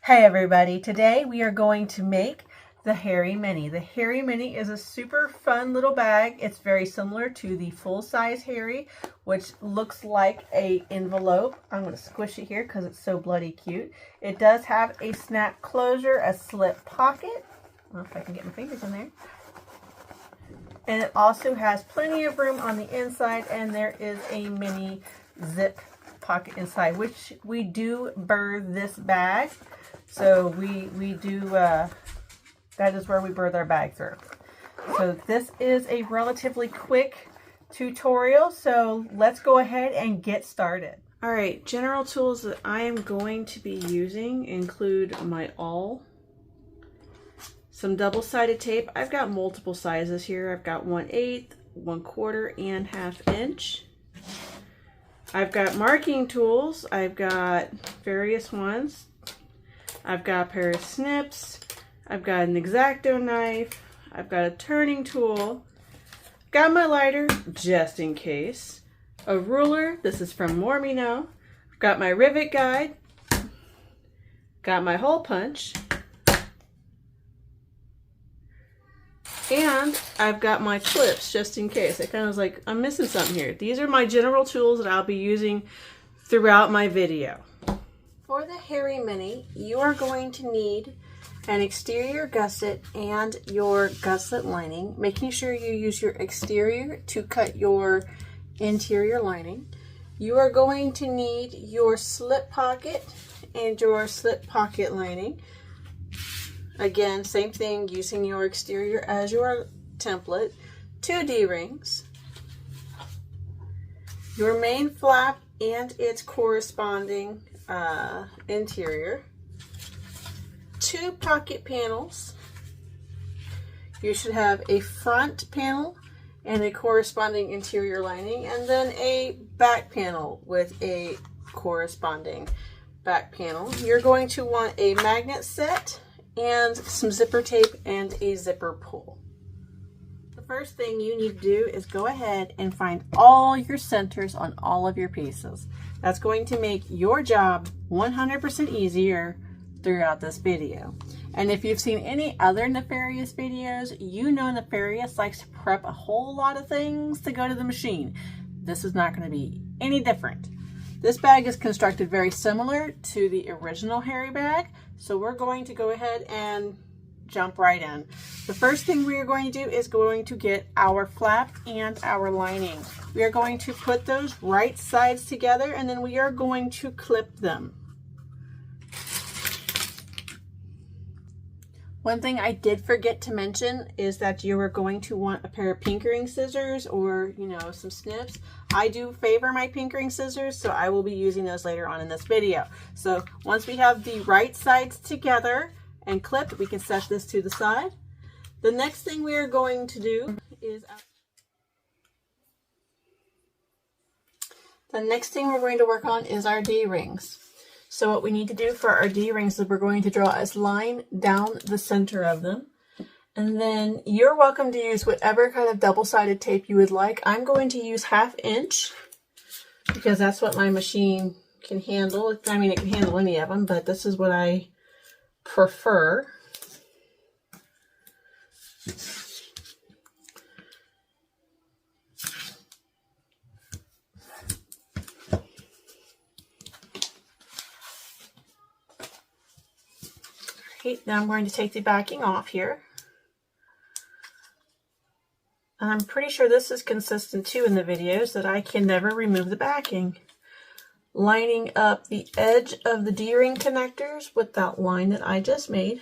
Hey everybody, today we are going to make the Hairy Mini. The Hairy Mini is a super fun little bag. It's very similar to the full-size Hairy, which looks like an envelope. I'm going to squish it here because it's so bloody cute. It does have a snap closure, a slip pocket. I don't know if I can get my fingers in there. And it also has plenty of room on the inside, and there is a mini zip pocket inside, which we do burr this bag. So we do, that is where we burr our bag through. So this is a relatively quick tutorial, so let's go ahead and get started. All right, general tools that I am going to be using include my awl, some double-sided tape. I've got multiple sizes here. I've got 1/8, 1/4, and 1/2 inch. I've got marking tools. I've got various ones. I've got a pair of snips. I've got an X-Acto knife. I've got a turning tool. Got my lighter, just in case. A ruler. This is from More Me Know. I've got my rivet guide. Got my hole punch. And I've got my clips, just in case. I kind of was like, I'm missing something here. These are my general tools that I'll be using throughout my video. For the Hairy Mini, you are going to need an exterior gusset and your gusset lining, making sure you use your exterior to cut your interior lining. You are going to need your slip pocket and your slip pocket lining. Again, same thing, using your exterior as your template. 2 D-rings, your main flap and its corresponding interior, 2 pocket panels. You should have a front panel and a corresponding interior lining, and then a back panel with a corresponding back panel. You're going to want a magnet set and some zipper tape and a zipper pull. The first thing you need to do is go ahead and find all your centers on all of your pieces. That's going to make your job 100% easier throughout this video. And if you've seen any other Nefarious videos, you know Nefarious likes to prep a whole lot of things to go to the machine. This is not going to be any different. This bag is constructed very similar to the original Hairy bag, so we're going to go ahead and jump right in. The first thing we are going to do is going to get our flap and our lining. We are going to put those right sides together, and then we are going to clip them. One thing I did forget to mention is that you are going to want a pair of pinkering scissors or, some snips. I do favor my pinkering scissors, so I will be using those later on in this video. So once we have the right sides together and clipped, we can set this to the side. The next thing we are going to do is our D-rings. So what we need to do for our D-rings is we're going to draw a line down the center of them. And then you're welcome to use whatever kind of double-sided tape you would like. I'm going to use 1/2 inch because that's what my machine can handle. I mean, it can handle any of them, but this is what I prefer. Okay, now I'm going to take the backing off here. And I'm pretty sure this is consistent too in the videos that I can never remove the backing. Lining up the edge of the D-ring connectors with that line that I just made.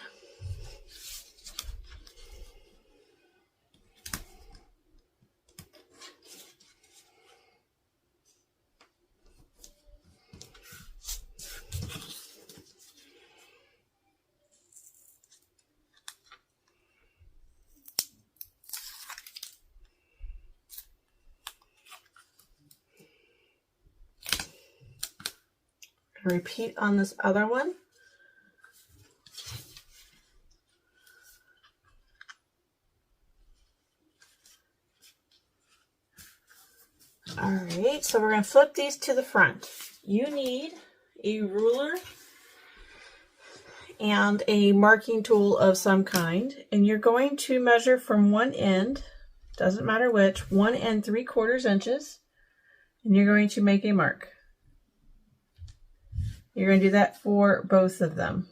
Repeat on this other one. All right, so we're going to flip these to the front. You need a ruler and a marking tool of some kind, and you're going to measure from one end, doesn't matter which, 1 3/4 inches, and you're going to make a mark. You're going to do that for both of them.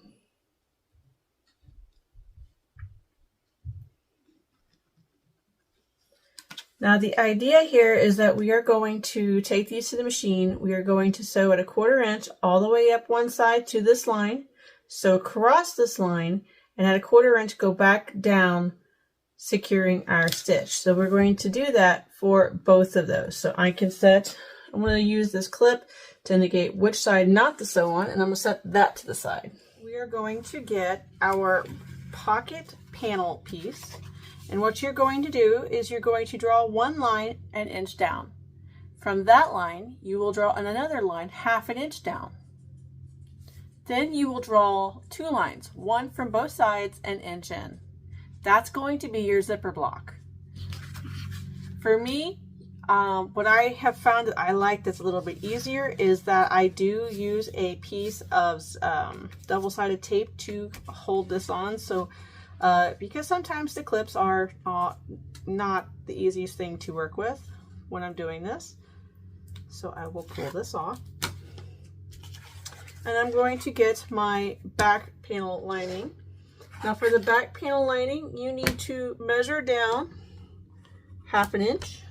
Now the idea here is that we are going to take these to the machine. We are going to sew at 1/4 inch all the way up one side to this line, sew across this line, and at 1/4 inch go back down, securing our stitch. So we're going to do that for both of those. So I can set, I'm going to use this clip to indicate which side not to sew on, and I'm going to set that to the side. We are going to get our pocket panel piece. And what you're going to do is you're going to draw one line 1 inch down. From that line, you will draw another line 1/2 inch down. Then you will draw 2 lines, one from both sides 1 inch in. That's going to be your zipper block. For me, what I have found that I like that's a little bit easier is that I do use a piece of double-sided tape to hold this on. So because sometimes the clips are not the easiest thing to work with when I'm doing this. So I will pull this off. And I'm going to get my back panel lining. Now for the back panel lining, you need to measure down 1/2 inch.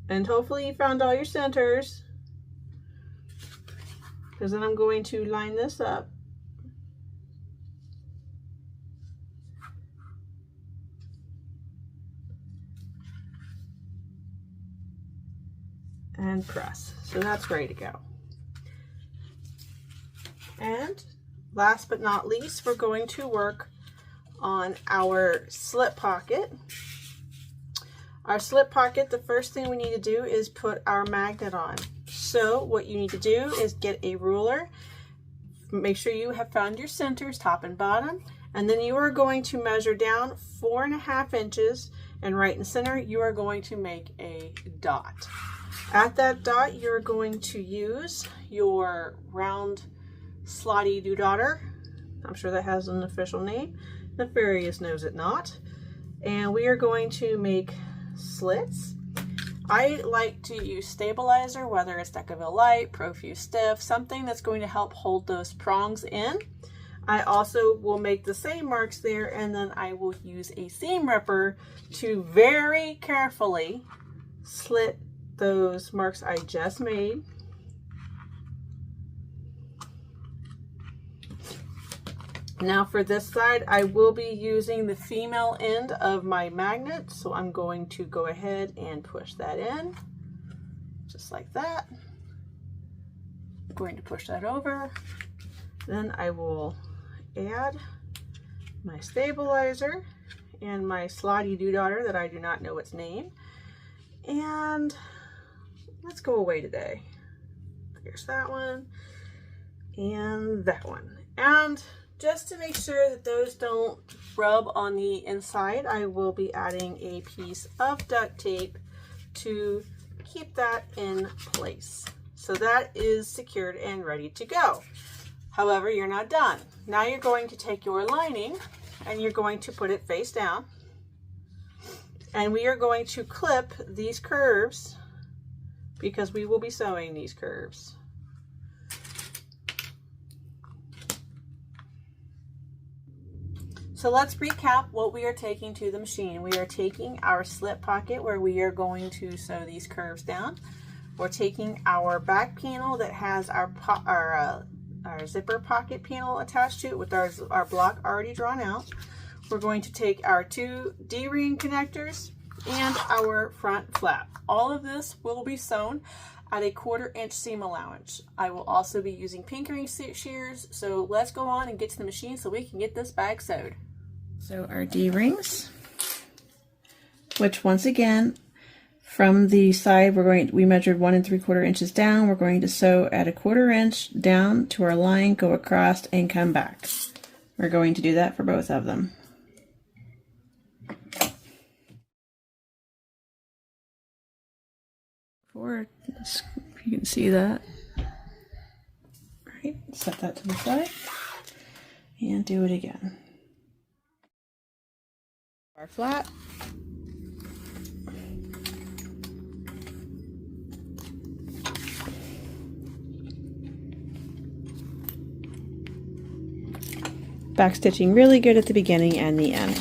And hopefully you found all your centers, because then I'm going to line this up. And press. So that's ready to go. And last but not least, we're going to work on our slip pocket. Our slip pocket, the first thing we need to do is put our magnet on. So what you need to do is get a ruler, make sure you have found your centers, top and bottom, and then you are going to measure down 4.5 inches, and right in the center you are going to make a dot. At that dot, you're going to use your round slotty doodaughter. I'm sure that has an official name. Nefarious knows it not. And we are going to make slits. I like to use stabilizer, whether it's Decorative Light, Profuse Stiff, something that's going to help hold those prongs in. I also will make the same marks there, and then I will use a seam ripper to very carefully slit those marks I just made. Now for this side, I will be using the female end of my magnet, so I'm going to go ahead and push that in, just like that. I'm going to push that over. Then I will add my stabilizer and my slotty doodaughter that I do not know its name. And let's go away today. Here's that one and that one. And just to make sure that those don't rub on the inside, I will be adding a piece of duct tape to keep that in place. So that is secured and ready to go. However, you're not done. Now you're going to take your lining and you're going to put it face down. And we are going to clip these curves because we will be sewing these curves. So let's recap what we are taking to the machine. We are taking our slip pocket where we are going to sew these curves down. We're taking our back panel that has our zipper pocket panel attached to it with our block already drawn out. We're going to take our 2 D-ring connectors and our front flap. All of this will be sewn at a 1/4 inch seam allowance. I will also be using pinkering shears. So let's go on and get to the machine so we can get this bag sewed. So our D-rings, which once again, from the side we measured 1 3/4 inches down. We're going to sew at a 1/4 inch down to our line, go across and come back. We're going to do that for both of them. If you can see that right, set that to the side and do it again. Bar flat. Backstitching really good at the beginning and the end.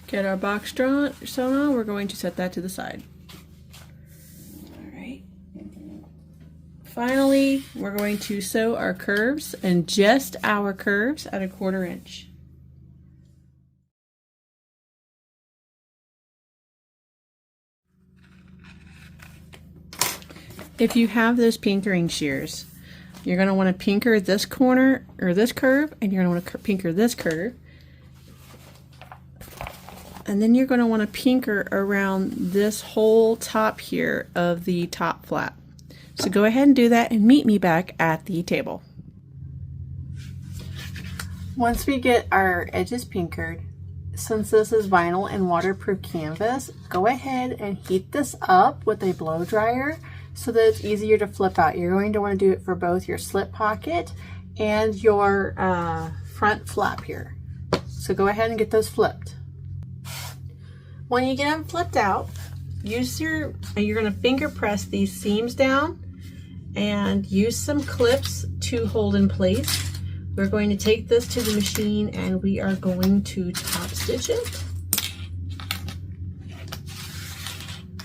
Get our box sewn on, we're going to set that to the side. Alright. Finally, we're going to sew our curves, and just our curves at 1/4 inch. If you have those pinkering shears, you're going to want to pinker this corner or this curve, and you're going to want to pinker this curve. And then you're going to want to pinker around this whole top here of the top flap. So go ahead and do that and meet me back at the table. Once we get our edges pinkered, since this is vinyl and waterproof canvas, go ahead and heat this up with a blow dryer so that it's easier to flip out. You're going to want to do it for both your slip pocket and your front flap here. So go ahead and get those flipped. When you get them flipped out, you're going to finger press these seams down and use some clips to hold in place. We're going to take this to the machine and we are going to top stitch it.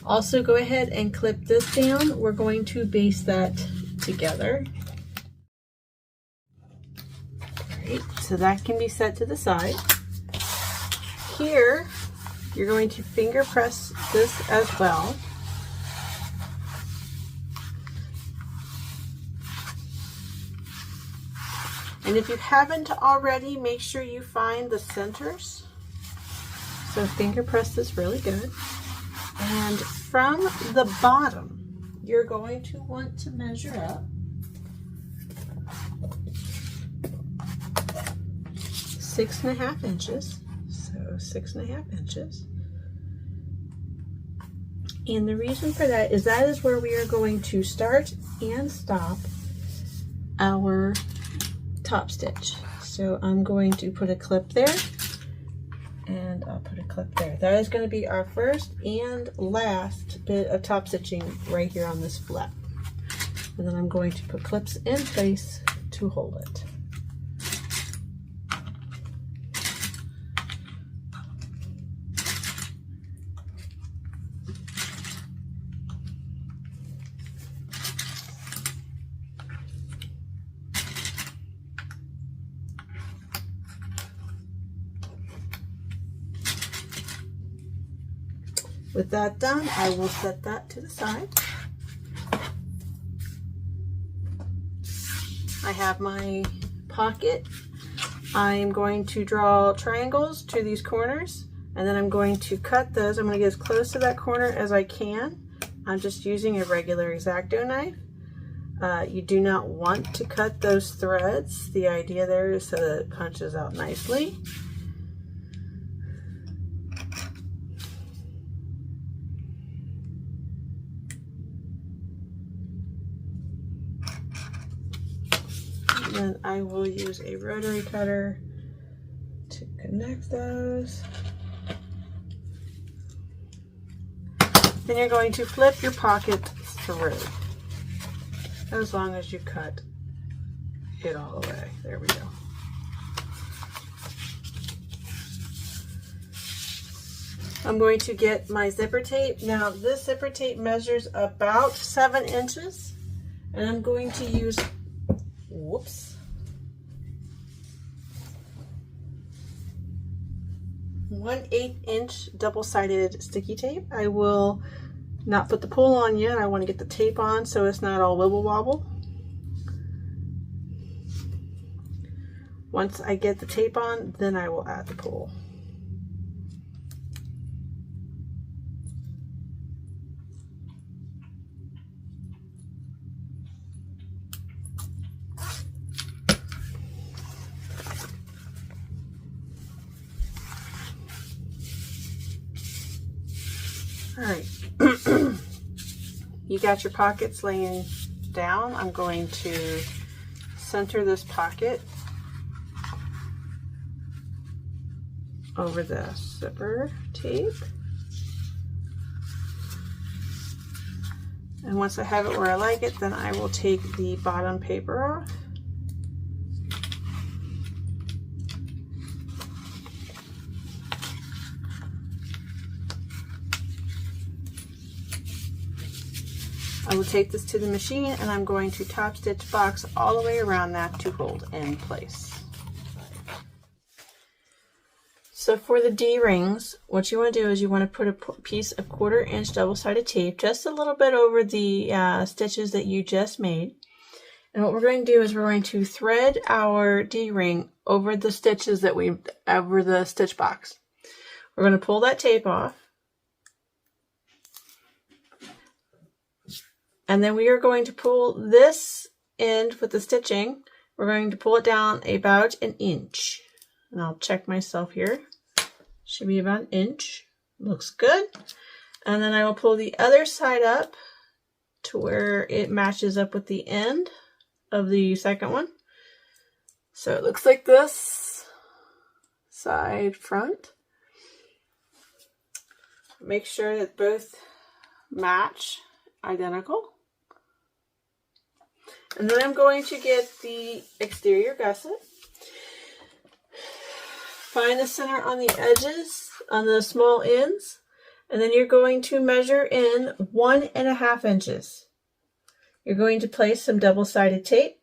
Also go ahead and clip this down. We're going to baste that together. Alright, so that can be set to the side. Here, you're going to finger press this as well. And if you haven't already, make sure you find the centers. So finger press this really good. And from the bottom, you're going to want to measure up 6.5 inches. So 6.5 inches. And the reason for that is where we are going to start and stop our top stitch. So I'm going to put a clip there, and I'll put a clip there. That is going to be our first and last bit of top stitching right here on this flap. And then I'm going to put clips in place to hold it. With that done, I will set that to the side. I have my pocket. I'm going to draw triangles to these corners, and then I'm going to cut those. I'm going to get as close to that corner as I can. I'm just using a regular X-Acto knife. You do not want to cut those threads. The idea there is so that it punches out nicely. And I will use a rotary cutter to connect those. Then you're going to flip your pocket through, as long as you cut it all the way. There we go. I'm going to get my zipper tape. Now this zipper tape measures about 7 inches, and I'm going to use, whoops, 1/8 inch double-sided sticky tape. I will not put the pull on yet. I want to get the tape on so it's not all wibble wobble. Once I get the tape on, then I will add the pull. All right, you got your pockets laying down. I'm going to center this pocket over the zipper tape. And once I have it where I like it, then I will take the bottom paper off. I will take this to the machine and I'm going to top stitch box all the way around that to hold in place. So for the D-rings, what you want to do is you want to put a piece of 1/4 inch double-sided tape just a little bit over the stitches that you just made. And what we're going to do is we're going to thread our D-ring over the stitches that over the stitch box. We're going to pull that tape off. And then we are going to pull this end with the stitching. We're going to pull it down about 1 inch. And I'll check myself here. Should be about 1 inch. Looks good. And then I will pull the other side up to where it matches up with the end of the second one. So it looks like this. Side, front. Make sure that both match identical. And then I'm going to get the exterior gusset. Find the center on the edges, on the small ends, and then you're going to measure in 1.5 inches. You're going to place some double-sided tape.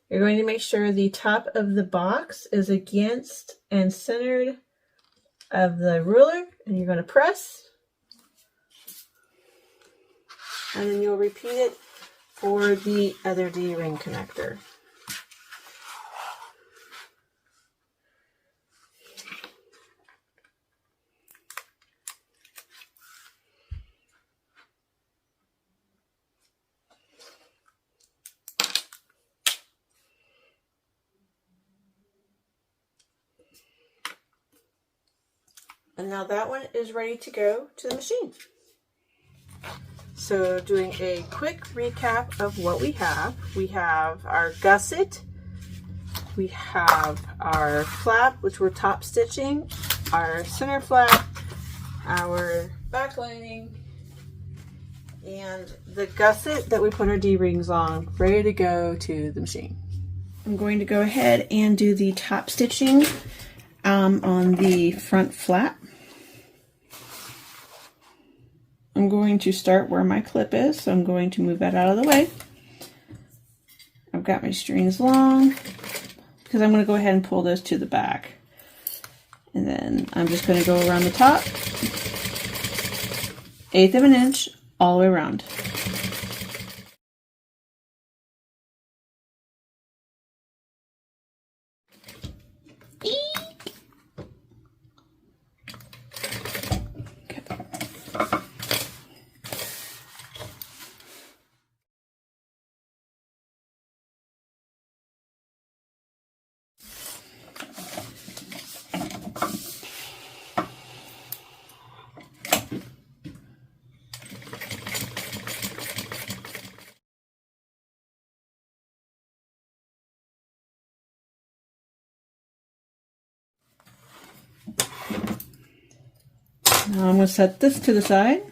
You're going to make sure the top of the box is against and centered of the ruler, and you're going to press, and then you'll repeat it for the other D-ring connector. And now that one is ready to go to the machine. So doing a quick recap of what we have our gusset, we have our flap, which we're top stitching, our center flap, our back lining, and the gusset that we put our D-rings on, ready to go to the machine. I'm going to go ahead and do the top stitching on the front flap. I'm going to start where my clip is, so I'm going to move that out of the way. I've got my strings long because I'm going to go ahead and pull those to the back. And then I'm just going to go around the top, 1/8 of an inch, all the way around. Now I'm going to set this to the side.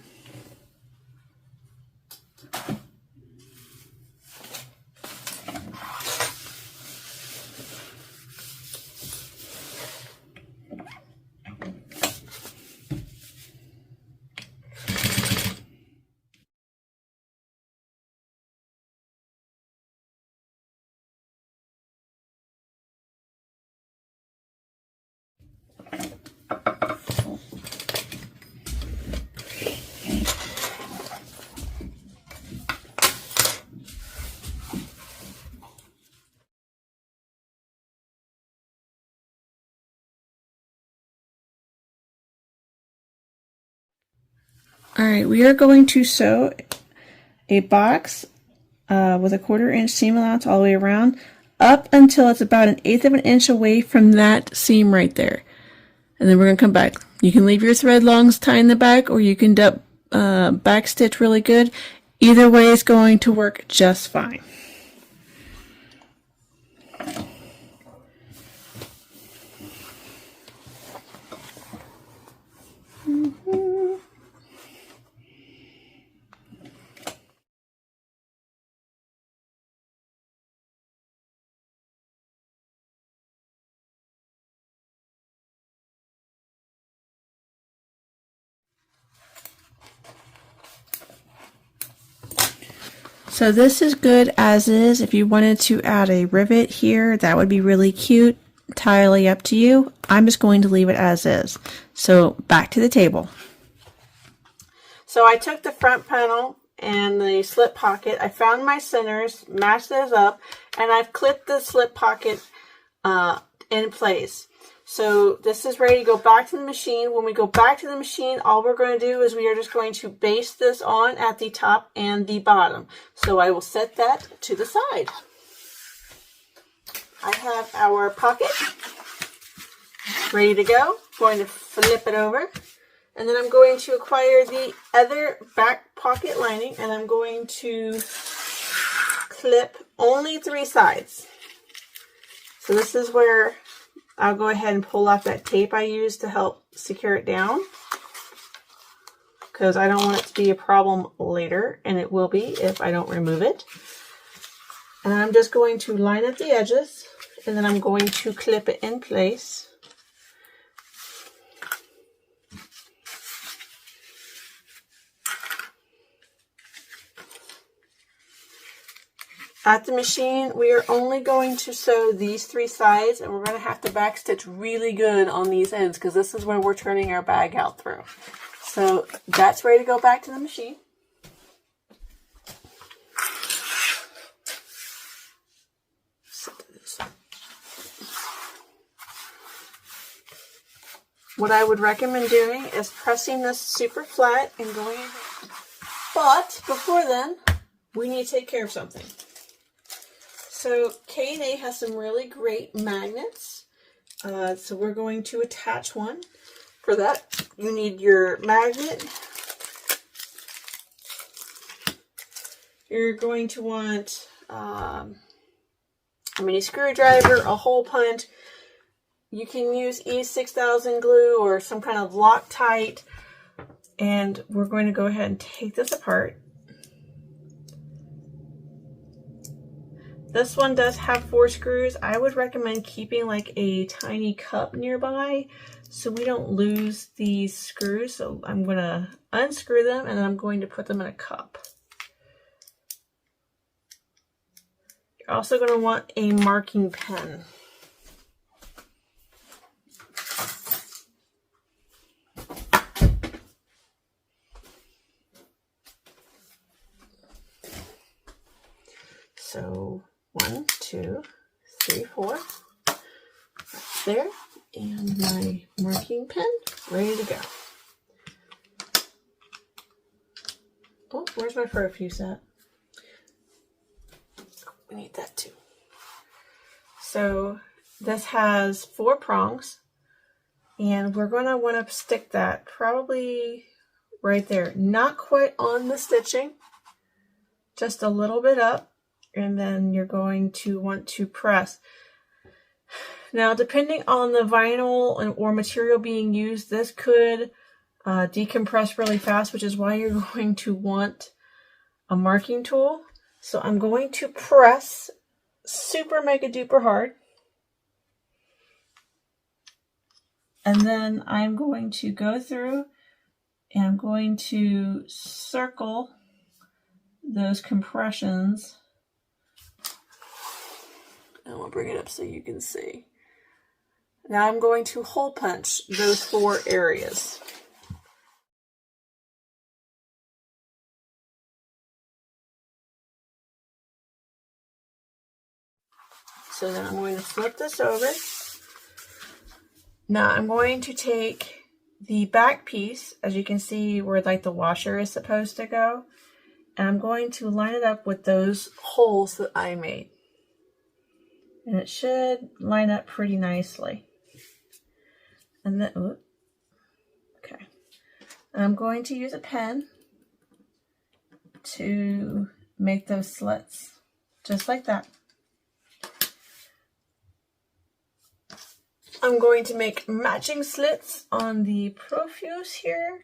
All right, we are going to sew a box with a 1/4 inch seam allowance all the way around up until it's about 1/8 of an inch away from that seam right there. And then we're going to come back. You can leave your thread longs tie in the back, or you can back stitch really good. Either way is going to work just fine. So this is good as is. If you wanted to add a rivet here, that would be really cute. Entirely up to you. I'm just going to leave it as is. So back to the table. So I took the front panel and the slip pocket. I found my centers, matched those up, and I've clipped the slip pocket in place. So this is ready to go back to the machine. When we go back to the machine, all we're going to do is we are just going to baste this on at the top and the bottom. So I will set that to the side. I have our pocket ready to go. I'm going to flip it over. And then I'm going to acquire the other back pocket lining, and I'm going to clip only 3 sides. So this is where I'll go ahead and pull off that tape I used to help secure it down, because I don't want it to be a problem later, and it will be if I don't remove it. And I'm just going to line up the edges, and then I'm going to clip it in place. At the machine, we are only going to sew these 3 sides, and we're going to have to backstitch really good on these ends, because this is where we're turning our bag out through. So that's ready to go back to the machine. What I would recommend doing is pressing this super flat and going in. But before then, we need to take care of something. So K&A has some really great magnets. So we're going to attach one. For that, you need your magnet. You're going to want a mini screwdriver, a hole punch. You can use E6000 glue or some kind of Loctite. And we're going to go ahead and take this apart. This one does have 4 screws. I would recommend keeping like a tiny cup nearby so we don't lose these screws. So I'm going to unscrew them, and then I'm going to put them in a cup. You're also going to want a marking pen. So 1, 2, 3, 4, right there, and my marking pen ready to go. Oh, where's my profuse at? We need that too. So this has 4 prongs, and we're going to want to stick that probably right there, not quite on the stitching, just a little bit up. And then you're going to want to press. Now, depending on the vinyl or material being used, this could decompress really fast, which is why you're going to want a marking tool. So I'm going to press super mega duper hard. And then I'm going to go through and I'm going to circle those compressions. And we'll bring it up so you can see. Now I'm going to hole punch those 4 areas. So then I'm going to flip this over. Now I'm going to take the back piece, as you can see where like the washer is supposed to go, and I'm going to line it up with those holes that I made. And it should line up pretty nicely. And then, okay. And I'm going to use a pen to make those slits, just like that. I'm going to make matching slits on the Profuse here.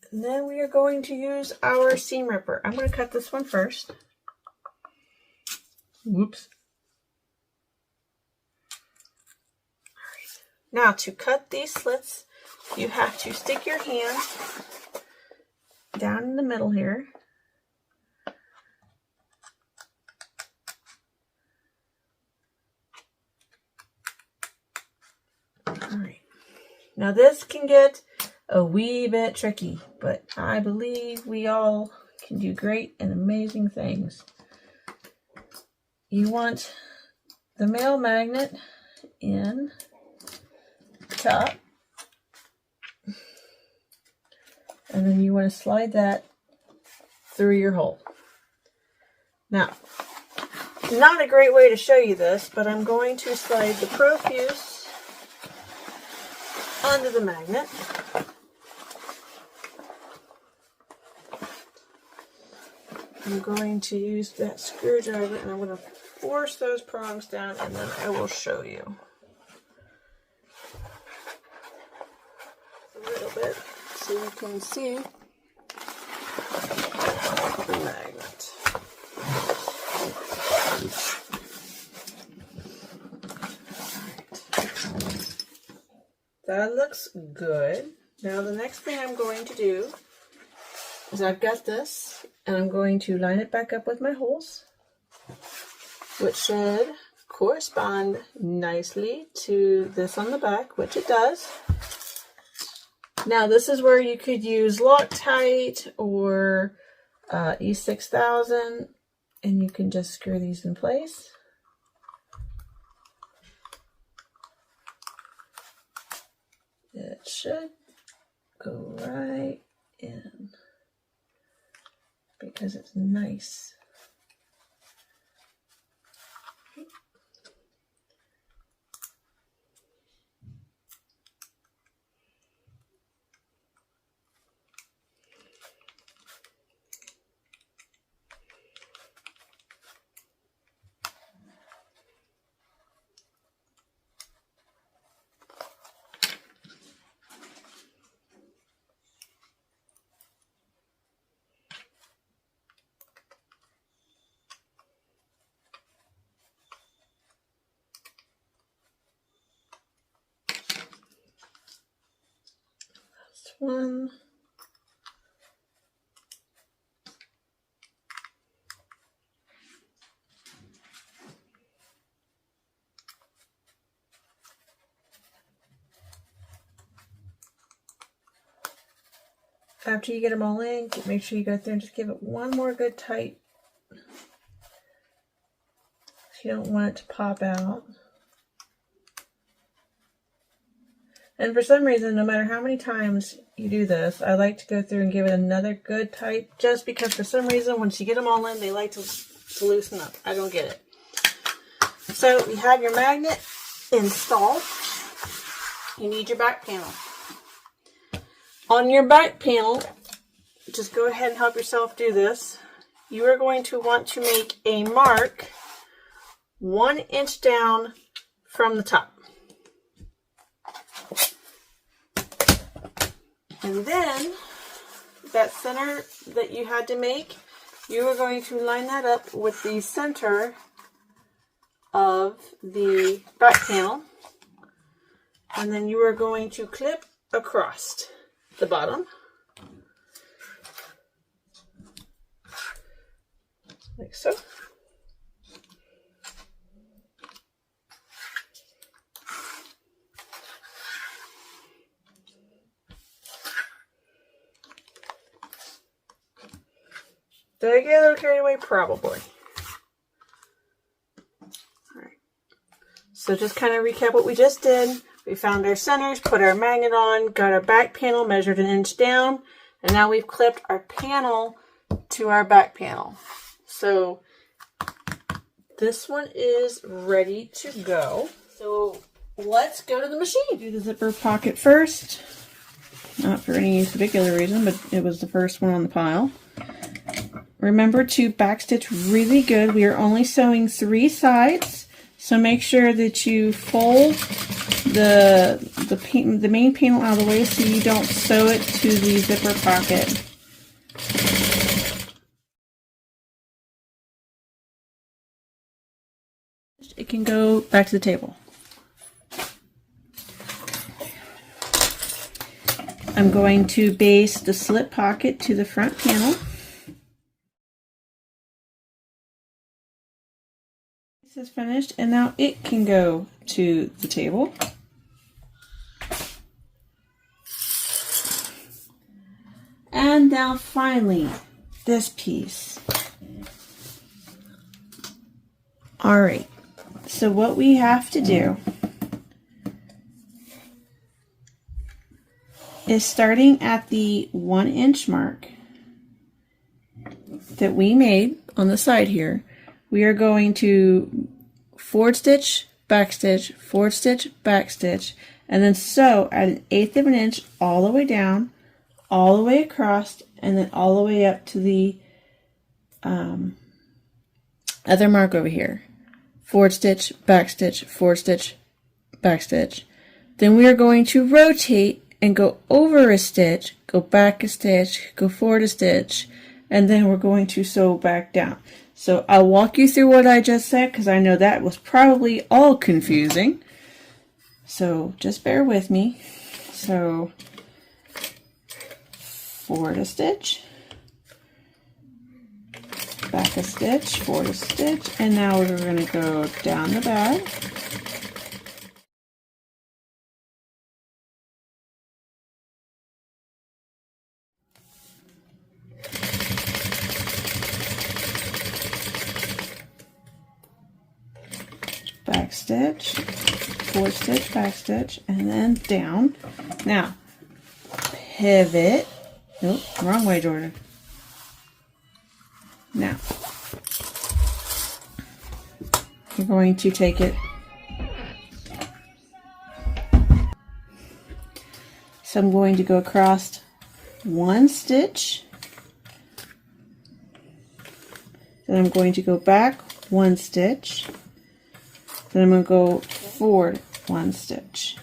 And then we are going to use our seam ripper. I'm going to cut this one first. Whoops. All right. Now to cut these slits, you have to stick your hand down in the middle here. All right. Now this can get a wee bit tricky, but I believe we all can do great and amazing things. You want the male magnet in top, and then you want to slide that through your hole. Now, not a great way to show you this, but I'm going to slide the Profuse onto the magnet. I'm going to use that screwdriver and I'm going to force those prongs down, and then I will show you a little bit so you can see the magnet. Alright. That looks good. Now the next thing I'm going to do is I've got this, and I'm going to line it back up with my holes, which should correspond nicely to this on the back, which it does. Now this is where you could use Loctite or E6000, and you can just screw these in place. It should go right in, because it's nice. One. After you get them all in, make sure you go through and just give it one more good tight. You don't want it to pop out. And for some reason, no matter how many times you do this, I like to go through and give it another good tight, just because for some reason, once you get them all in, they like to loosen up. I don't get it. So you have your magnet installed. You need your back panel. On your back panel, just go ahead and help yourself do this. You are going to want to make a mark 1 inch down from the top. And then that center that you had to make, you are going to line that up with the center of the back panel. And then you are going to clip across the bottom. Like so. Did I get a little carried away? Probably. Alright. So just kind of recap what we just did. We found our centers, put our magnet on, got our back panel, measured 1 inch down, and now we've clipped our panel to our back panel. So this one is ready to go. So let's go to the machine. Do the zipper pocket first. Not for any particular reason, but it was the first one on the pile. Remember to backstitch really good. We are only sewing 3 sides, so make sure that you fold the main panel out of the way so you don't sew it to the zipper pocket. It can go back to the table. I'm going to base the slip pocket to the front panel. This is finished, and now it can go to the table. And now finally, this piece. All right, so what we have to do is, starting at the 1 inch mark that we made on the side here, we are going to forward stitch, back stitch, forward stitch, back stitch, and then sew at 1/8 of an inch all the way down, all the way across, and then all the way up to the other mark over here. Forward stitch, back stitch, forward stitch, back stitch. Then we are going to rotate and go over a stitch, go back a stitch, go forward a stitch, and then we're going to sew back down. So I'll walk you through what I just said because I know that was probably all confusing. So just bear with me. So forward a stitch, back a stitch, forward a stitch, and now we're going to go down the bag. Back stitch, forward stitch, back stitch, and then down. Now, pivot. Nope, wrong way, Jordan. Now, you're going to take it. So I'm going to go across 1 stitch. Then I'm going to go back 1 stitch. Then I'm going to go forward 1 stitch.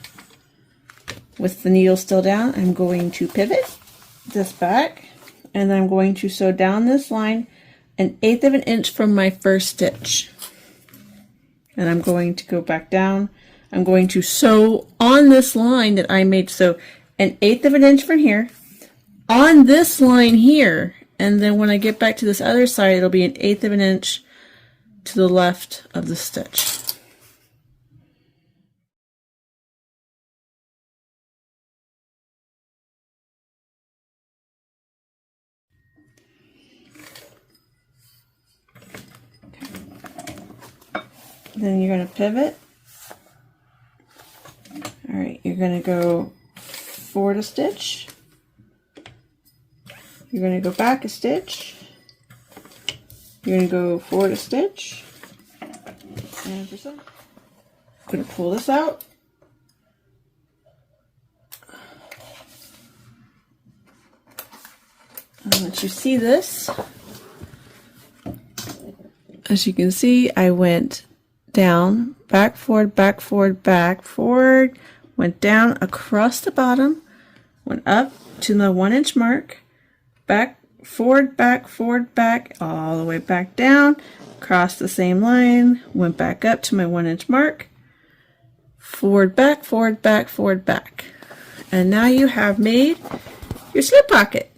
With the needle still down, I'm going to pivot this back, and then I'm going to sew down this line 1/8 of an inch from my first stitch. And I'm going to go back down. I'm going to sew on this line that I made, so 1/8 of an inch from here, on this line here, and then when I get back to this other side, it'll be 1/8 of an inch to the left of the stitch. Then you're going to pivot. All right, you're going to go forward a stitch. You're going to go back a stitch. You're going to go forward a stitch. And for some, I'm going to pull this out. I'll let you see this. As you can see, I went down, back, forward, back, forward, back, forward, went down across the bottom, went up to the 1 inch mark, back, forward, back, all the way back down, across the same line, went back up to my 1 inch mark, forward, back, forward, back, forward, back. And now you have made your slip pocket.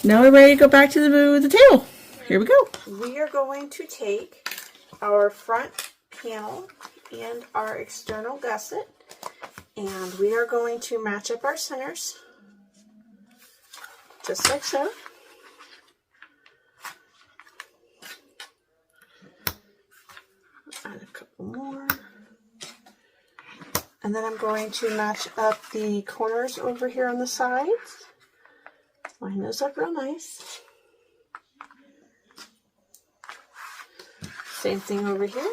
Now we're ready to go back to the table. Here we go. We are going to take our front panel and our external gusset, and we are going to match up our centers just like so. Add a couple more. And then I'm going to match up the corners over here on the sides. Line those up real nice. Same thing over here.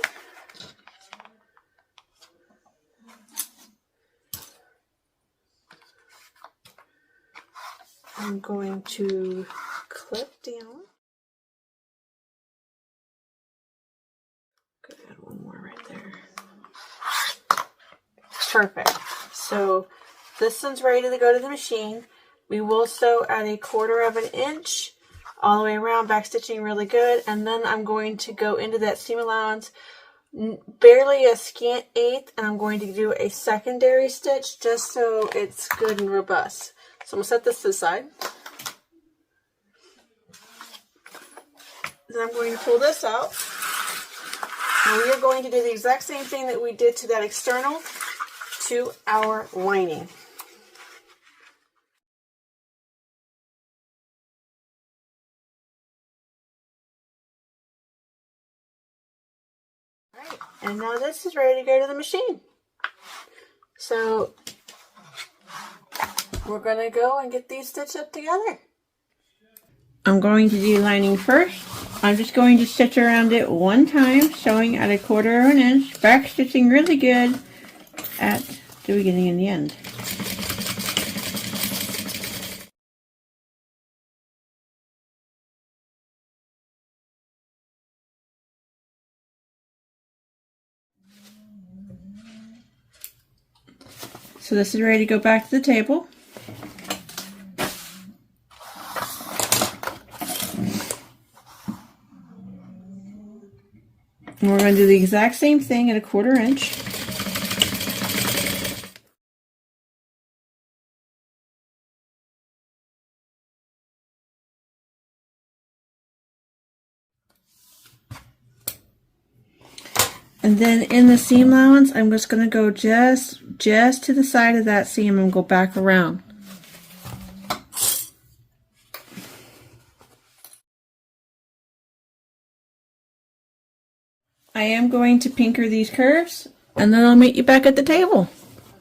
I'm going to clip down. Go add one more right there. Perfect. So this one's ready to go to the machine. We will sew at 1/4 inch all the way around, back stitching really good. And then I'm going to go into that seam allowance, barely a scant eighth, and I'm going to do a secondary stitch just so it's good and robust. So I'm going to set this to the side. Then I'm going to pull this out. And we are going to do the exact same thing that we did to that external to our lining. Alright, and now this is ready to go to the machine. So we're going to go and get these stitched up together. I'm going to do lining first. I'm just going to stitch around it one time, sewing at 1/4 inch, back stitching really good at the beginning and the end. So this is ready to go back to the table. And we're going to do the exact same thing at 1/4 inch. And then in the seam allowance, I'm just going to go just to the side of that seam and go back around. I am going to pinker these curves, and then I'll meet you back at the table.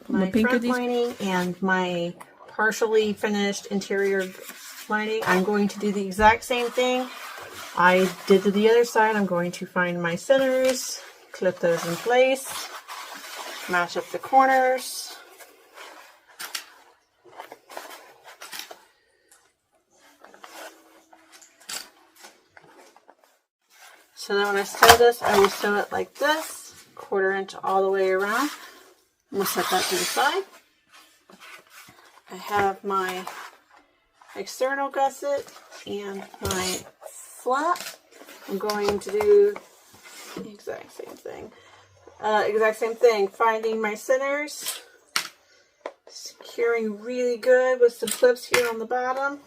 My front lining and my partially finished interior lining, I'm going to do the exact same thing I did to the other side. I'm going to find my centers, clip those in place, match up the corners. So then when I sew this, I will sew it like this, 1/4 inch all the way around. I'm going to set that to the side. I have my external gusset and my flap. I'm going to do the exact same thing. Finding my centers, securing really good with some clips here on the bottom.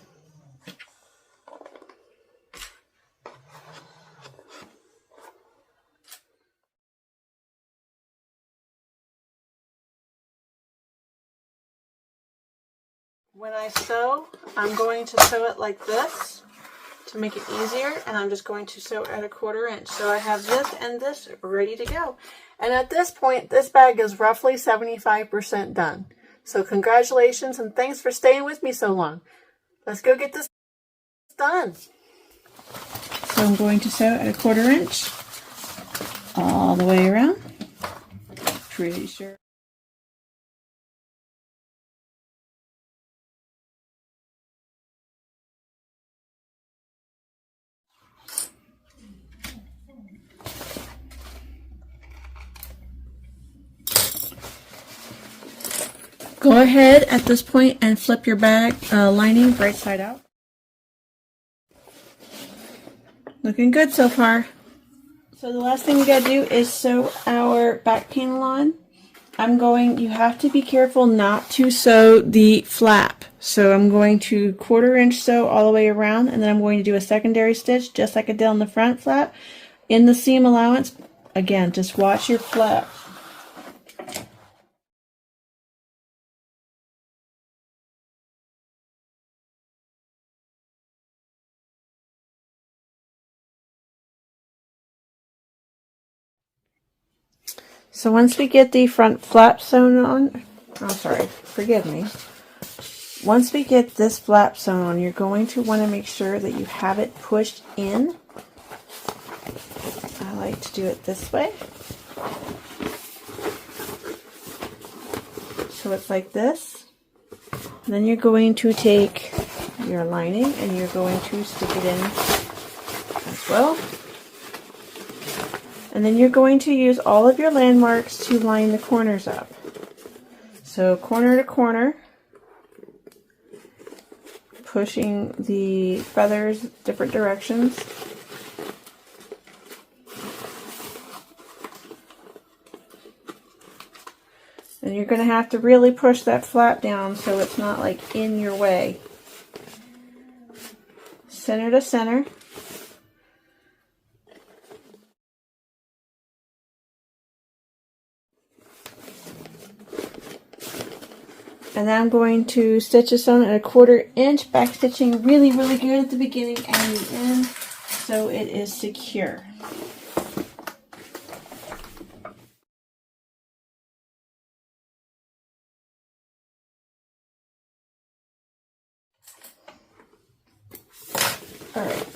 When I sew, I'm going to sew it like this to make it easier, and I'm just going to sew at 1/4 inch. So I have this and this ready to go. And at this point, this bag is roughly 75% done. So congratulations, and thanks for staying with me so long. Let's go get this done. So I'm going to sew at 1/4 inch all the way around. Pretty sure. Go ahead at this point and flip your bag lining right side out. Looking good so far. So the last thing we gotta do is sew our back panel on. You have to be careful not to sew the flap. So I'm going to 1/4 inch sew all the way around, and then I'm going to do a secondary stitch just like I did on the front flap. In the seam allowance, again, just watch your flap. So once we get the front flap sewn on, oh sorry, forgive me. Once we get this flap sewn on, you're going to want to make sure that you have it pushed in. I like to do it this way. So it's like this. And then you're going to take your lining and you're going to stick it in as well. And then you're going to use all of your landmarks to line the corners up. So corner to corner, pushing the feathers different directions. And you're going to have to really push that flap down so it's not like in your way. Center to center. And then I'm going to stitch this on at 1/4 inch, back stitching really, really good at the beginning and the end so it is secure. Alright,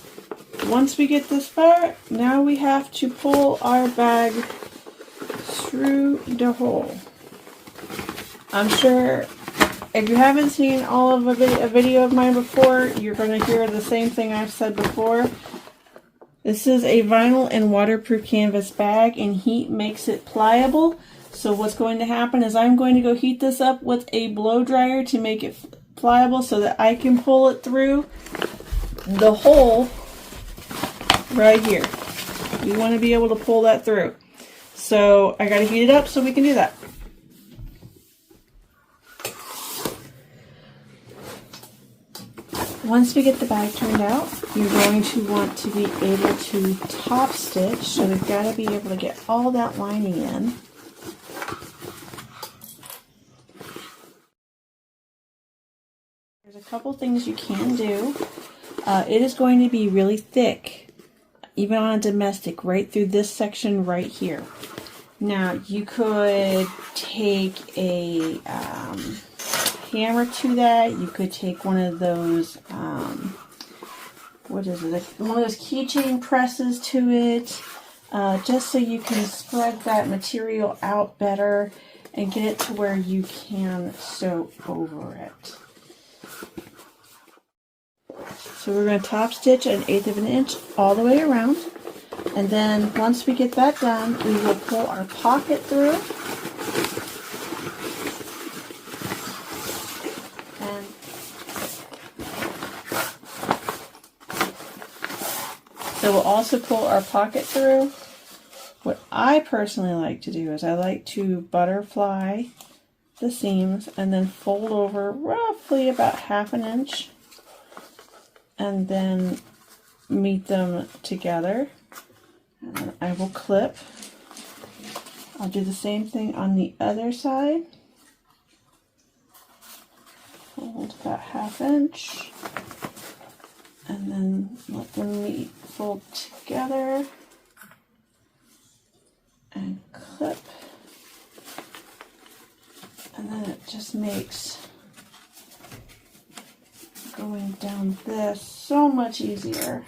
once we get this far, now we have to pull our bag through the hole. I'm sure if you haven't seen all of a video of mine before, you're going to hear the same thing I've said before. This is a vinyl and waterproof canvas bag, and heat makes it pliable. So what's going to happen is I'm going to go heat this up with a blow dryer to make it pliable so that I can pull it through the hole right here. You want to be able to pull that through. So I got to heat it up so we can do that. Once we get the bag turned out, you're going to want to be able to top stitch. So we've got to be able to get all that lining in. There's a couple things you can do. It is going to be really thick, even on a domestic, right through this section right here. Now, you could take a hammer to that. You could take one of those, what is it? One of those keychain presses to it, just so you can spread that material out better and get it to where you can sew over it. So we're going to top stitch an 1/8 of an inch all the way around. And then once we get that done, we will pull our pocket through. And so we'll also pull our pocket through. What I personally like to do is I like to butterfly the seams and then fold over roughly about 1/2 inch. And then meet them together. And then I will clip. I'll do the same thing on the other side. Fold about 1/2 inch. And then let them meet, fold together. And clip. And then it just makes going down this so much easier.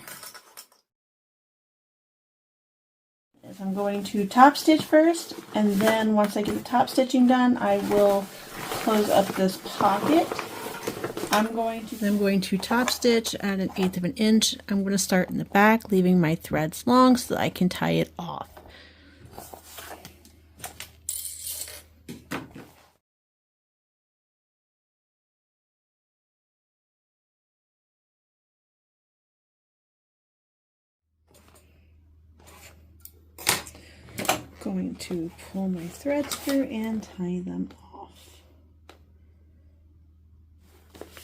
Is I'm going to top stitch first, and then once I get the top stitching done, I will close up this pocket. I'm going to top stitch at 1/8 of an inch. I'm going to start in the back, leaving my threads long so that I can tie it off. Going to pull my threads through and tie them off.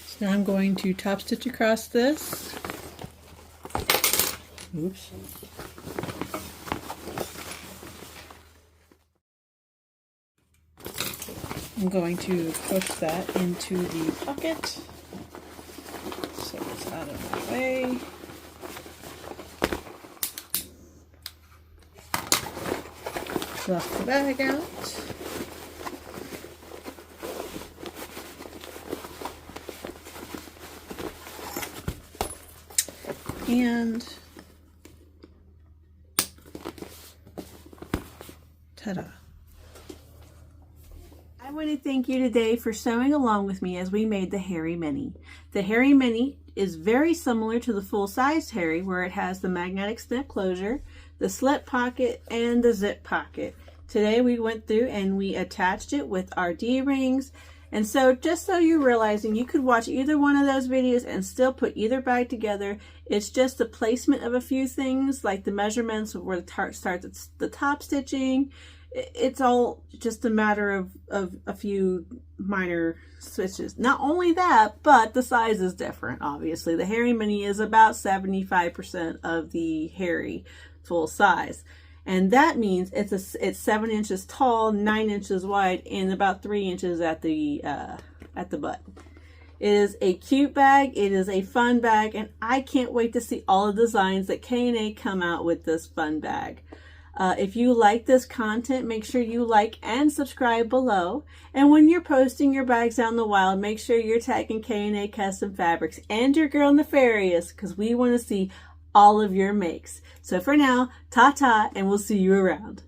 So now I'm going to top stitch across this. Oops. I'm going to push that into the pocket so it's out of my way. fluff the bag out. And ta-da. I want to thank you today for sewing along with me as we made the Hairy Mini. The Hairy Mini is very similar to the full-sized Hairy, where it has the magnetic snip closure, the slip pocket, and the zip pocket. Today we went through and we attached it with our D-rings. And so just so you're realizing, you could watch either one of those videos and still put either bag together. It's just the placement of a few things, like the measurements of where the starts the top stitching. It's all just a matter of a few minor switches. Not only that, but the size is different, obviously. The Hairy Mini is about 75% of the Hairy full size. And that means it's 7 inches tall, 9 inches wide, and about 3 inches at the butt. It is a cute bag. It is a fun bag, and I can't wait to see all the designs that K&A come out with this fun bag. If you like this content, make sure you like and subscribe below. And when you're posting your bags out in the wild, make sure you're tagging K&A Custom Fabrics and your girl Nefarious, because we want to see all of your makes. So for now, ta-ta, and we'll see you around.